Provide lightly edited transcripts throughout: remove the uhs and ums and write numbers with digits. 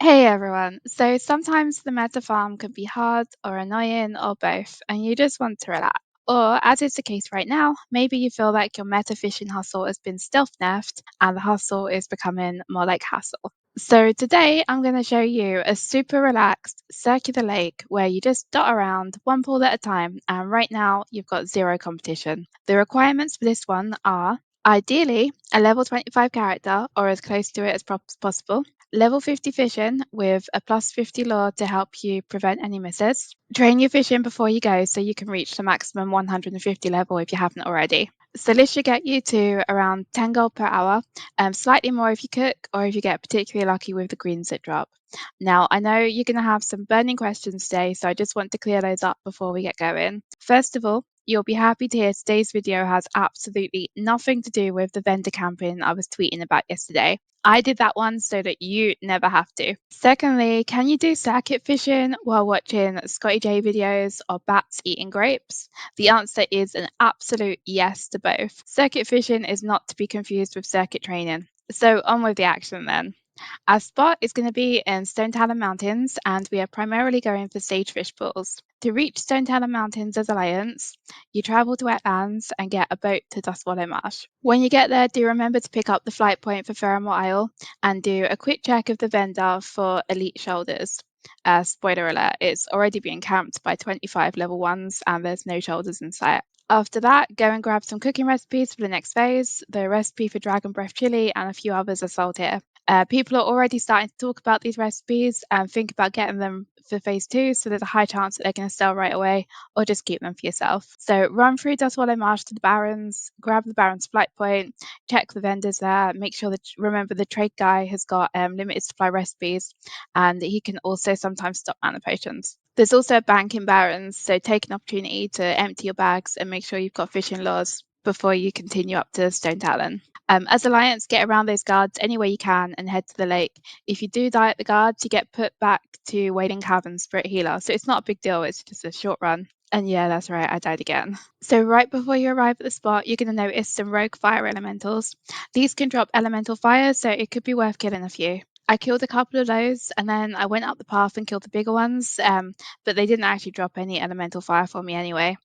Hey everyone. So sometimes the meta farm can be hard or annoying or both, and you just want to relax. Or, as is the case right now, maybe you feel like your meta fishing hustle has been stealth nerfed and the hustle is becoming more like hassle. So today I'm going to show you a super relaxed circular lake where you just dot around one pool at a time, and right now you've got zero competition. The requirements for this one are ideally a level 25 character or as close to it as possible, level 50 fishing with a plus 50 lure to help you prevent any misses. Train your fishing before you go so you can reach the maximum 150 level if you haven't already. So this should get you to around 10 gold per hour, slightly more if you cook or if you get particularly lucky with the greens that drop. Now, I know you're going to have some burning questions today, so I just want to clear those up before we get going. First of all, you'll be happy to hear today's video has absolutely nothing to do with the vendor campaign I was tweeting about yesterday. I did that one so that you never have to. Secondly, can you do circuit fishing while watching Scotty J videos or bats eating grapes? The answer is an absolute yes to both. Circuit fishing is not to be confused with circuit training. So on with the action then. Our spot is going to be in Stone Talon Mountains, and we are primarily going for sagefish pools. To reach Stone Talon Mountains as Alliance, you travel to wetlands and get a boat to Desolace Marsh. When you get there, do remember to pick up the flight point for Ferramore Isle and do a quick check of the vendor for elite shoulders. Spoiler alert, it's already being camped by 25 level 1s and there's no shoulders in sight. After that, go and grab some cooking recipes for the next phase. The recipe for Dragon Breath Chili and a few others are sold here. People are already starting to talk about these recipes and think about getting them for phase 2, so there's a high chance that they're going to sell right away, or just keep them for yourself. So run through Desolace Marsh to the Barrens, grab the Barrens flight point, check the vendors there, make sure that, remember, the trade guy has got limited supply recipes, and he can also sometimes stop mana potions. There's also a bank in Barrens, so take an opportunity to empty your bags and make sure you've got fishing lures before you continue up to Stone Talon. As Alliance, get around those guards any way you can and head to the lake. If you do die at the guards, you get put back to Wailing Cavern Spirit Healer, so it's not a big deal, it's just a short run. And yeah, that's right, I died again. So right before you arrive at the spot, you're going to notice some rogue fire elementals. These can drop elemental fire, so it could be worth killing a few. I killed a couple of those, and then I went up the path and killed the bigger ones, but they didn't actually drop any elemental fire for me anyway.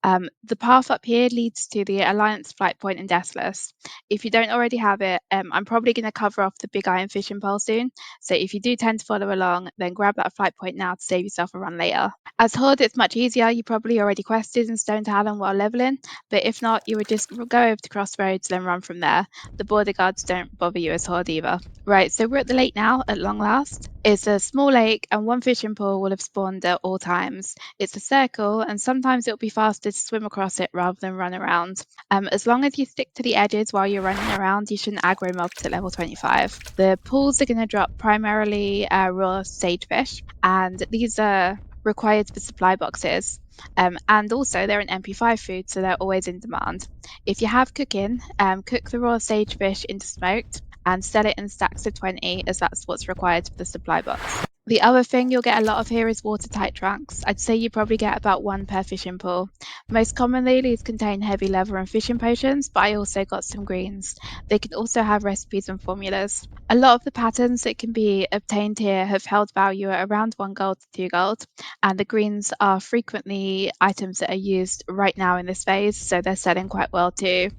The path up here leads to the Alliance flight point in Desolace. If you don't already have it, I'm probably going to cover off the Big Iron Fishing Pole soon, so if you do tend to follow along, then grab that flight point now to save yourself a run later. As Horde, it's much easier. You probably already quested in Stone Talon while leveling, but if not, you would just go over to Crossroads and run from there. The border guards don't bother you as Horde either. Right, so we're at the lake now, at long last. It's a small lake and one fishing pool will have spawned at all times. It's a circle and sometimes it'll be faster to swim across it rather than run around. As long as you stick to the edges while you're running around, you shouldn't aggro mobs at level 25. The pools are going to drop primarily raw sagefish, and these are required for supply boxes. And also they're an MP5 food, so they're always in demand. If you have cooking, cook the raw sagefish into smoked and sell it in stacks of 20, as that's what's required for the supply box. The other thing you'll get a lot of here is watertight trunks. I'd say you probably get about one per fishing pool. Most commonly, these contain heavy leather and fishing potions, but I also got some greens. They can also have recipes and formulas. A lot of the patterns that can be obtained here have held value at around 1 gold to 2 gold, and the greens are frequently items that are used right now in this phase, so they're selling quite well too.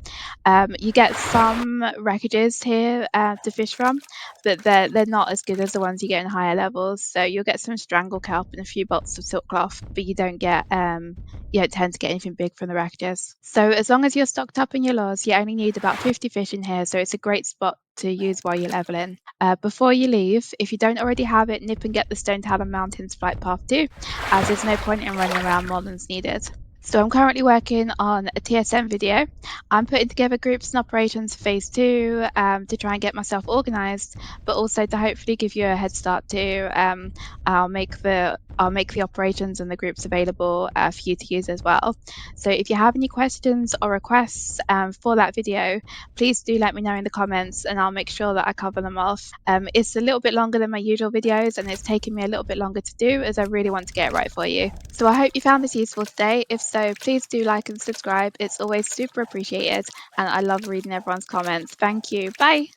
You get some wreckages here to fish from, but they're not as good as the ones you get in higher levels. So you'll get some strangle kelp and a few bolts of silk cloth, but you don't tend to get anything big from the wreckages. So as long as you're stocked up in your lures, you only need about 50 fish in here, so it's a great spot to use while you're leveling. Before you leave, if you don't already have it, nip and get the Stone Talon Mountains flight path too, as there's no point in running around more than's needed. So I'm currently working on a TSM video. I'm putting together groups and operations for phase 2 to try and get myself organised, but also to hopefully give you a head start too. I'll make the operations and the groups available for you to use as well. So if you have any questions or requests for that video, please do let me know in the comments and I'll make sure that I cover them off. It's a little bit longer than my usual videos and it's taken me a little bit longer to do as I really want to get it right for you. So I hope you found this useful today. If so, please do like and subscribe. It's always super appreciated and I love reading everyone's comments. Thank you. Bye.